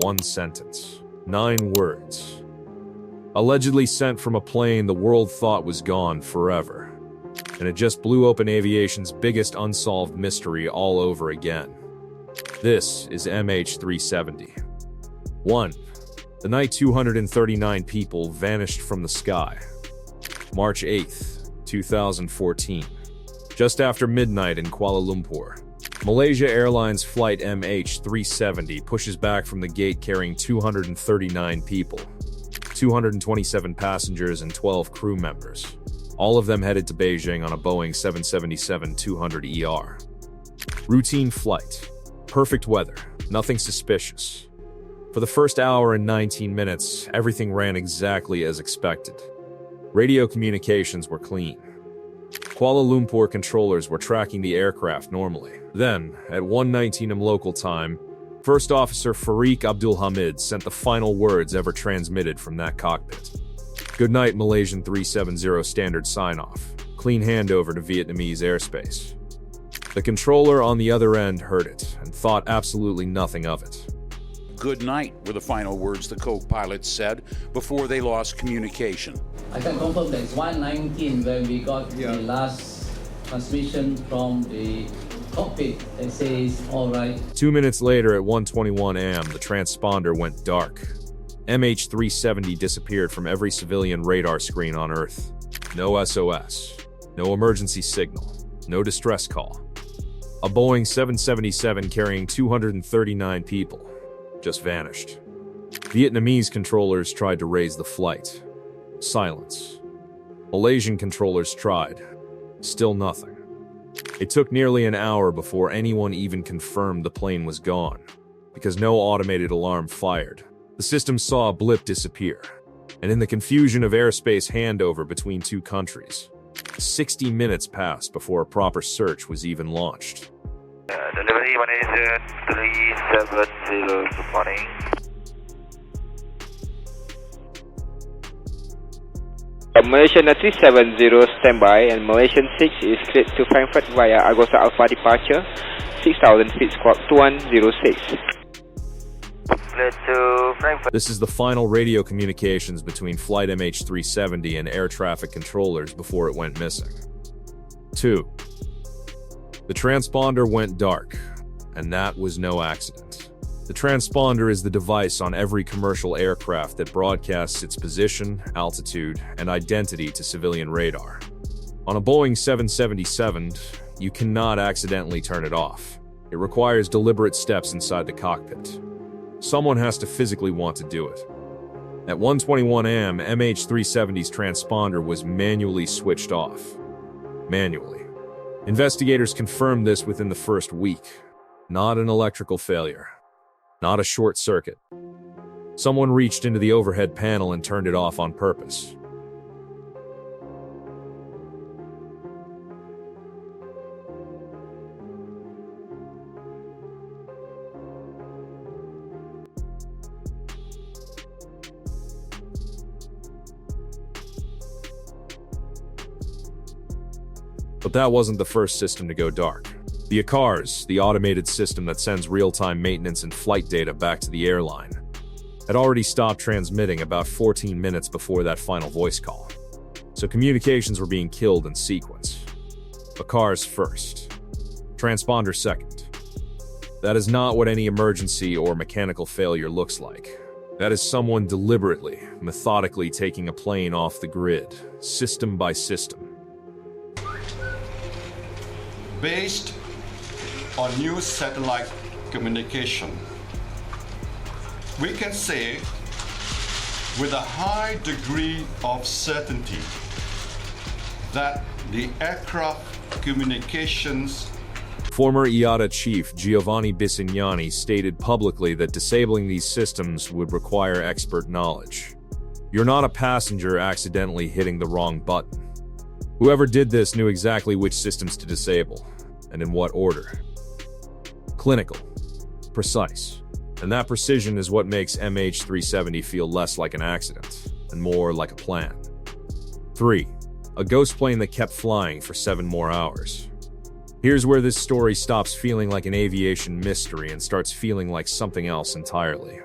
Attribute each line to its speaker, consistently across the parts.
Speaker 1: One sentence. 9 words. Allegedly sent from a plane the world thought was gone forever. And it just blew open aviation's biggest unsolved mystery all over again. This is MH370. 1. The night 239 people vanished from the sky. March 8th, 2014. Just after midnight in Kuala Lumpur, Malaysia Airlines Flight MH370 pushes back from the gate carrying 239 people, 227 passengers and 12 crew members. All of them headed to Beijing on a Boeing 777-200ER. Routine flight. Perfect weather. Nothing suspicious. For the first hour and 19 minutes, everything ran exactly as expected. Radio communications were clean. Kuala Lumpur controllers were tracking the aircraft normally. Then, at 1:19 am local time, First Officer Farik Abdul Hamid sent the final words ever transmitted from that cockpit. Good night, Malaysian 370 standard sign-off. Clean handover to Vietnamese airspace. The controller on the other end heard it and thought absolutely nothing of it.
Speaker 2: Good night were the final words the co-pilots said before they lost communication.
Speaker 3: I can confirm that it's 1:19 when we got the last transmission from the cockpit that says, all right.
Speaker 1: 2 minutes later at 1:21 am, the transponder went dark. MH370 disappeared from every civilian radar screen on Earth. No SOS, no emergency signal, no distress call. A Boeing 777 carrying 239 people just vanished. Vietnamese controllers tried to raise the flight. Silence. Malaysian controllers tried. Still nothing. It took nearly an hour before anyone even confirmed the plane was gone, because no automated alarm fired. The system saw a blip disappear, and in the confusion of airspace handover between two countries, 60 minutes passed before a proper search was even launched.
Speaker 4: Delivery Malaysia 370, good morning.
Speaker 5: Malaysian 370 standby and Malaysian 6 is cleared to Frankfurt via Agosa Alpha departure, 6,000 feet squawk 2106.
Speaker 4: Cleared to Frankfurt.
Speaker 1: This is the final radio communications between Flight MH370 and air traffic controllers before it went missing. 2. The transponder went dark, and that was no accident. The transponder is the device on every commercial aircraft that broadcasts its position, altitude, and identity to civilian radar. On a Boeing 777, you cannot accidentally turn it off. It requires deliberate steps inside the cockpit. Someone has to physically want to do it. At 1:21 am, MH370's transponder was manually switched off. Manually. Investigators confirmed this within the first week. Not an electrical failure. Not a short circuit. Someone reached into the overhead panel and turned it off on purpose. But that wasn't the first system to go dark. The ACARS, the automated system that sends real-time maintenance and flight data back to the airline, had already stopped transmitting about 14 minutes before that final voice call. So communications were being killed in sequence. ACARS first. Transponder second. That is not what any emergency or mechanical failure looks like. That is someone deliberately, methodically taking a plane off the grid, system by system.
Speaker 6: Based on new satellite communication, we can say with a high degree of certainty that the aircraft communications.
Speaker 1: Former IATA chief Giovanni Bisignani stated publicly that disabling these systems would require expert knowledge. You're not a passenger accidentally hitting the wrong button. Whoever did this knew exactly which systems to disable, and in what order. Clinical. Precise. And that precision is what makes MH370 feel less like an accident, and more like a plan. 3. A ghost plane that kept flying for 7 more hours. Here's where this story stops feeling like an aviation mystery and starts feeling like something else entirely.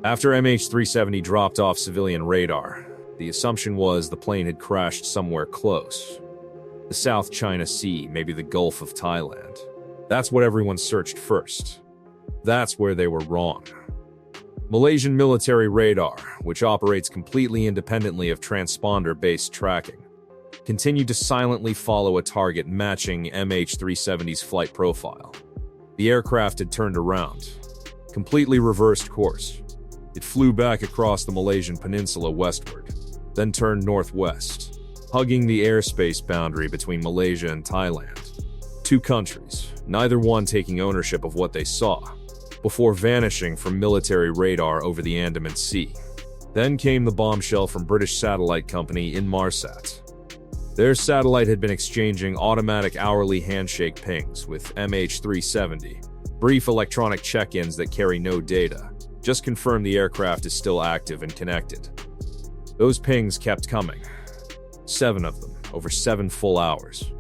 Speaker 1: After MH370 dropped off civilian radar, the assumption was the plane had crashed somewhere close. The South China Sea, maybe the Gulf of Thailand. That's what everyone searched first. That's where they were wrong. Malaysian military radar, which operates completely independently of transponder-based tracking, continued to silently follow a target matching MH370's flight profile. The aircraft had turned around, completely reversed course. It flew back across the Malaysian peninsula westward, then turned northwest, hugging the airspace boundary between Malaysia and Thailand. Two countries, neither one taking ownership of what they saw, before vanishing from military radar over the Andaman Sea. Then came the bombshell from British satellite company Inmarsat. Their satellite had been exchanging automatic hourly handshake pings with MH370, brief electronic check-ins that carry no data, just confirm the aircraft is still active and connected. Those pings kept coming. 7 of them, over 7 full hours.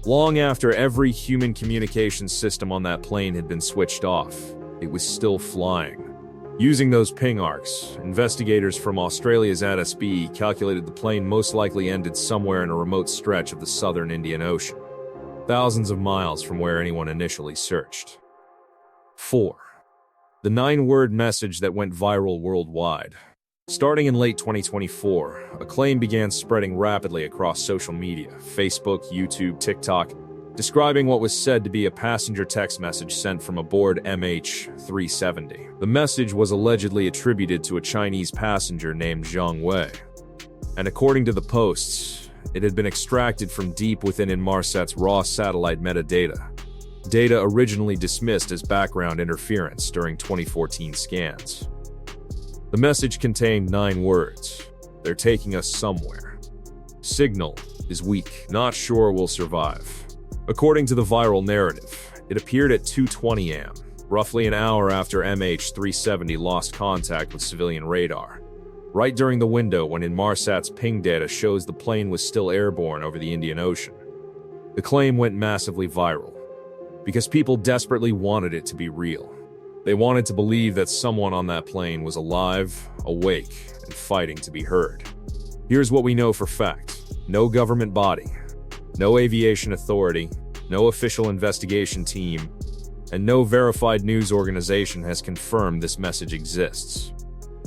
Speaker 1: Long after every human communication system on that plane had been switched off, it was still flying. Using those ping arcs, investigators from Australia's ATSB calculated the plane most likely ended somewhere in a remote stretch of the southern Indian Ocean, thousands of miles from where anyone initially searched. 4. The 9-word message that went viral worldwide. Starting in late 2024, a claim began spreading rapidly across social media, Facebook, YouTube, TikTok, describing what was said to be a passenger text message sent from aboard MH370. The message was allegedly attributed to a Chinese passenger named Zhang Wei, and according to the posts, it had been extracted from deep within Inmarsat's raw satellite metadata, data originally dismissed as background interference during 2014 scans. The message contained 9 words. They're taking us somewhere. Signal is weak. Not sure we'll survive. According to the viral narrative, it appeared at 2:20 am, roughly an hour after MH370 lost contact with civilian radar, right during the window when Inmarsat's ping data shows the plane was still airborne over the Indian Ocean. The claim went massively viral, because people desperately wanted it to be real. They wanted to believe that someone on that plane was alive, awake, and fighting to be heard. Here's what we know for fact. No government body, no aviation authority, no official investigation team, and no verified news organization has confirmed this message exists.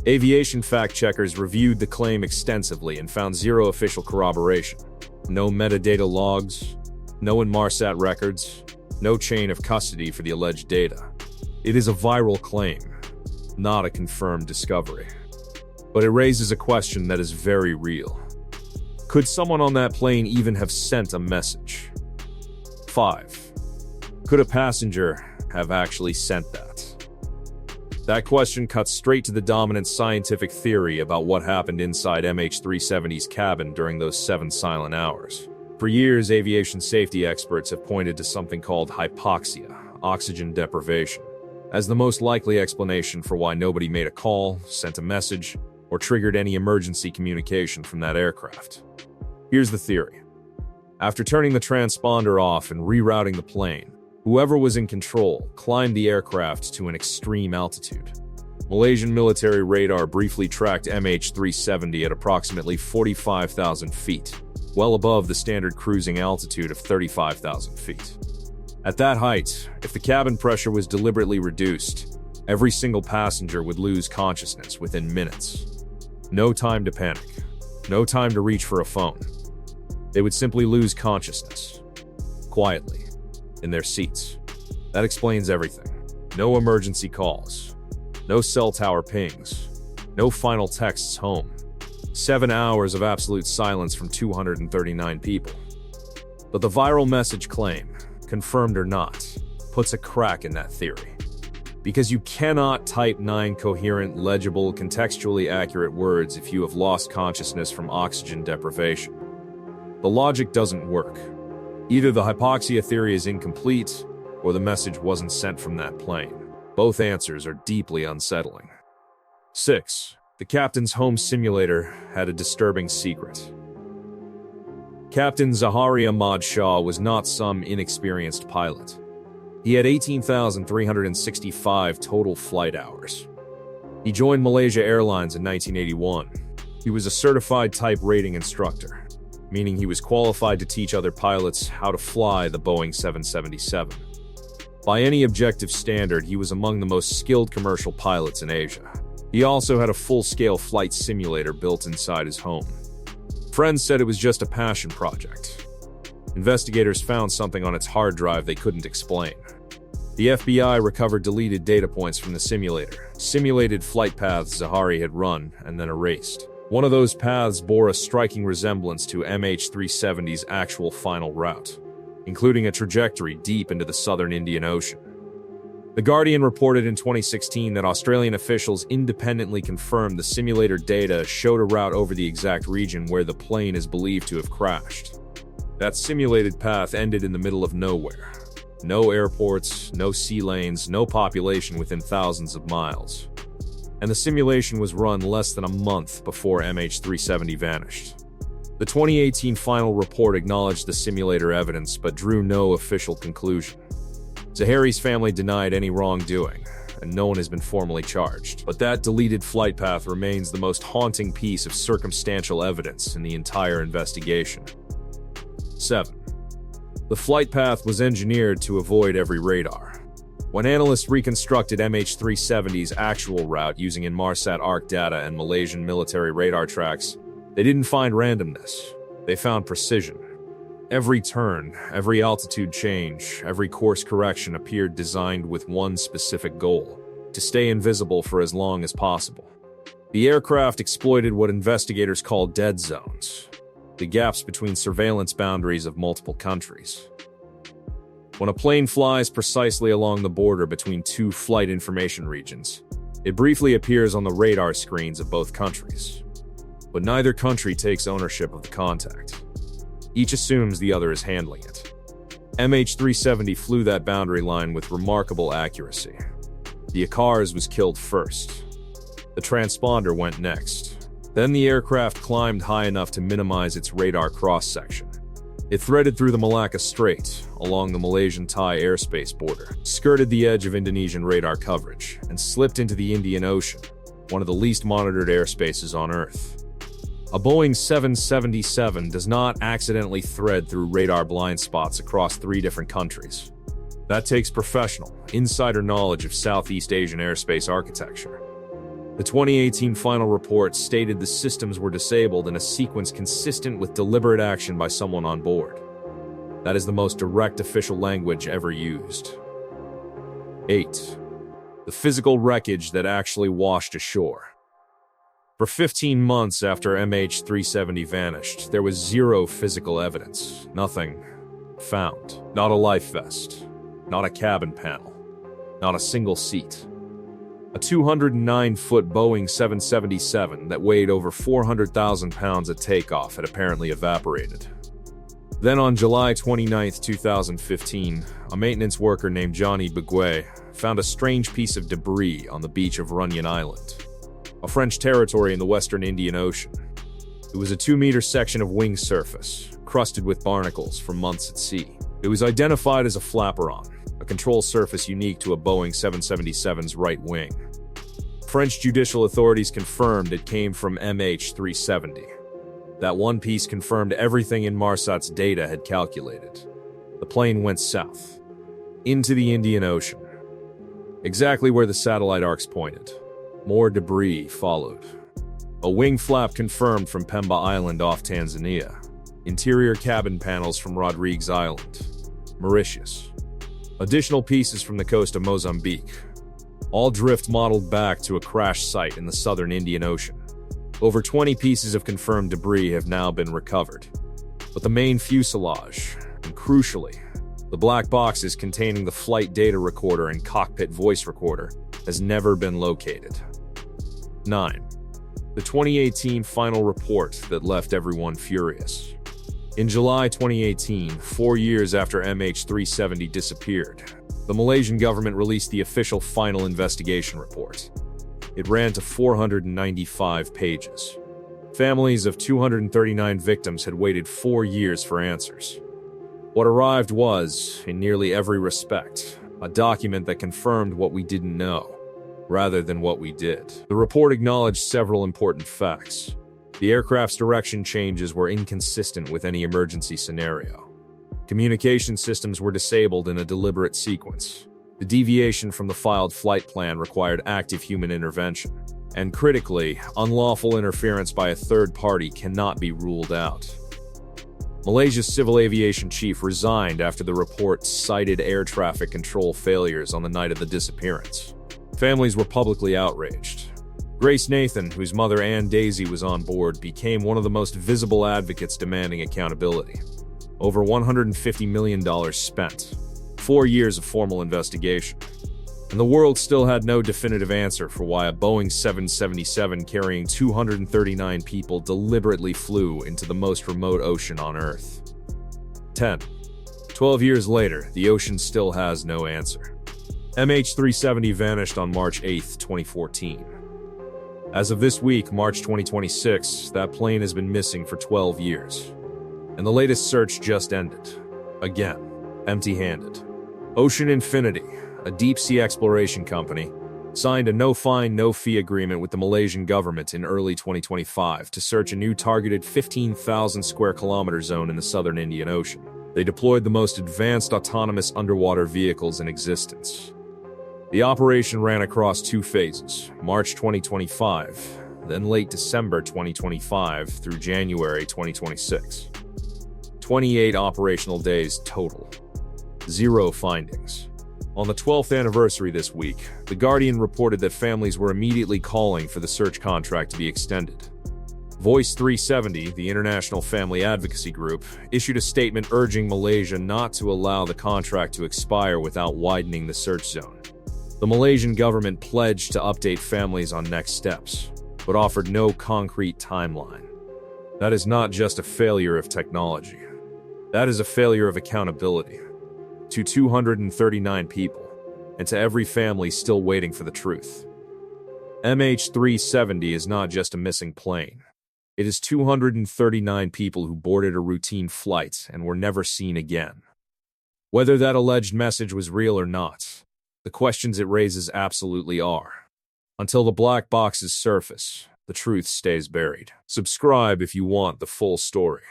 Speaker 1: Aviation fact-checkers reviewed the claim extensively and found 0 official corroboration. No metadata logs, no Inmarsat records, no chain of custody for the alleged data. It is a viral claim, not a confirmed discovery. But it raises a question that is very real. Could someone on that plane even have sent a message? 5. Could a passenger have actually sent that? That question cuts straight to the dominant scientific theory about what happened inside MH370's cabin during those 7 silent hours. For years, aviation safety experts have pointed to something called hypoxia, oxygen deprivation, as the most likely explanation for why nobody made a call, sent a message, or triggered any emergency communication from that aircraft. Here's the theory. After turning the transponder off and rerouting the plane, whoever was in control climbed the aircraft to an extreme altitude. Malaysian military radar briefly tracked MH370 at approximately 45,000 feet, well above the standard cruising altitude of 35,000 feet. At that height, if the cabin pressure was deliberately reduced, every single passenger would lose consciousness within minutes. No time to panic. No time to reach for a phone. They would simply lose consciousness. Quietly. In their seats. That explains everything. No emergency calls. No cell tower pings. No final texts home. 7 hours of absolute silence from 239 people. But the viral message claim, confirmed or not, puts a crack in that theory. Because you cannot type 9 coherent, legible, contextually accurate words if you have lost consciousness from oxygen deprivation. The logic doesn't work. Either the hypoxia theory is incomplete, or the message wasn't sent from that plane. Both answers are deeply unsettling. 6. The captain's home simulator had a disturbing secret. Captain Zahari Ahmad Shah was not some inexperienced pilot. He had 18,365 total flight hours. He joined Malaysia Airlines in 1981. He was a certified type rating instructor, meaning he was qualified to teach other pilots how to fly the Boeing 777. By any objective standard, he was among the most skilled commercial pilots in Asia. He also had a full-scale flight simulator built inside his home. Friends said it was just a passion project. Investigators found something on its hard drive they couldn't explain. The FBI recovered deleted data points from the simulator, simulated flight paths Zahari had run and then erased. One of those paths bore a striking resemblance to MH370's actual final route, including a trajectory deep into the southern Indian Ocean. The Guardian reported in 2016 that Australian officials independently confirmed the simulator data showed a route over the exact region where the plane is believed to have crashed. That simulated path ended in the middle of nowhere. No airports, no sea lanes, no population within thousands of miles. And the simulation was run less than a month before MH370 vanished. The 2018 final report acknowledged the simulator evidence but drew no official conclusion. Zahari's family denied any wrongdoing, and no one has been formally charged. But that deleted flight path remains the most haunting piece of circumstantial evidence in the entire investigation. 7. The flight path was engineered to avoid every radar. When analysts reconstructed MH370's actual route using Inmarsat ARC data and Malaysian military radar tracks, they didn't find randomness. They found precision. Every turn, every altitude change, every course correction appeared designed with one specific goal: to stay invisible for as long as possible. The aircraft exploited what investigators call dead zones, the gaps between surveillance boundaries of multiple countries. When a plane flies precisely along the border between two flight information regions, it briefly appears on the radar screens of both countries. But neither country takes ownership of the contact. Each assumes the other is handling it. MH370 flew that boundary line with remarkable accuracy. The Akars was killed first. The transponder went next. Then the aircraft climbed high enough to minimize its radar cross-section. It threaded through the Malacca Strait, along the Malaysian-Thai airspace border, skirted the edge of Indonesian radar coverage, and slipped into the Indian Ocean, one of the least monitored airspaces on Earth. A Boeing 777 does not accidentally thread through radar blind spots across 3 different countries. That takes professional, insider knowledge of Southeast Asian airspace architecture. The 2018 final report stated the systems were disabled in a sequence consistent with deliberate action by someone on board. That is the most direct official language ever used. 8. The physical wreckage that actually washed ashore. For 15 months after MH370 vanished, there was zero physical evidence. Nothing found. Not a life vest. Not a cabin panel. Not a single seat. A 209-foot Boeing 777 that weighed over 400,000 pounds at takeoff had apparently evaporated. Then on July 29, 2015, a maintenance worker named Johnny Beguet found a strange piece of debris on the beach of Runyon Island, a French territory in the western Indian Ocean. It was a 2-meter section of wing surface, crusted with barnacles from months at sea. It was identified as a flaperon, a control surface unique to a Boeing 777's right wing. French judicial authorities confirmed it came from MH370. That one piece confirmed everything Inmarsat's data had calculated. The plane went south, into the Indian Ocean, exactly where the satellite arcs pointed. More debris followed. A wing flap confirmed from Pemba Island off Tanzania. Interior cabin panels from Rodrigues Island, Mauritius. Additional pieces from the coast of Mozambique. All drift modeled back to a crash site in the southern Indian Ocean. Over 20 pieces of confirmed debris have now been recovered. But the main fuselage, and crucially, the black boxes containing the flight data recorder and cockpit voice recorder, has never been located. 9. The 2018 final report that left everyone furious. In July 2018, 4 years after MH370 disappeared, the Malaysian government released the official final investigation report. It ran to 495 pages. Families of 239 victims had waited 4 years for answers. What arrived was, in nearly every respect, a document that confirmed what we didn't know. rather than what we did. The report acknowledged several important facts. The aircraft's direction changes were inconsistent with any emergency scenario. Communication systems were disabled in a deliberate sequence. The deviation from the filed flight plan required active human intervention. And critically, unlawful interference by a third party cannot be ruled out. Malaysia's civil aviation chief resigned after the report cited air traffic control failures on the night of the disappearance. Families were publicly outraged. Grace Nathan, whose mother Ann Daisy was on board, became one of the most visible advocates demanding accountability. Over $150 million spent, 4 years of formal investigation. And the world still had no definitive answer for why a Boeing 777 carrying 239 people deliberately flew into the most remote ocean on Earth. 12 years later, the ocean still has no answer. MH370 vanished on March 8, 2014. As of this week, March 2026, that plane has been missing for 12 years. And the latest search just ended. Again, empty-handed. Ocean Infinity, a deep-sea exploration company, signed a no-fine, no-fee agreement with the Malaysian government in early 2025 to search a new targeted 15,000 square kilometer zone in the southern Indian Ocean. They deployed the most advanced autonomous underwater vehicles in existence. The operation ran across 2 phases, March 2025, then late December 2025 through January 2026. 28 operational days total. 0 findings. On the 12th anniversary this week, The Guardian reported that families were immediately calling for the search contract to be extended. Voice 370, the international family advocacy group, issued a statement urging Malaysia not to allow the contract to expire without widening the search zone. The Malaysian government pledged to update families on next steps, but offered no concrete timeline. That is not just a failure of technology. That is a failure of accountability. To 239 people, and to every family still waiting for the truth. MH370 is not just a missing plane. It is 239 people who boarded a routine flight and were never seen again. Whether that alleged message was real or not, the questions it raises absolutely are. Until the black boxes surface, the truth stays buried. Subscribe if you want the full story.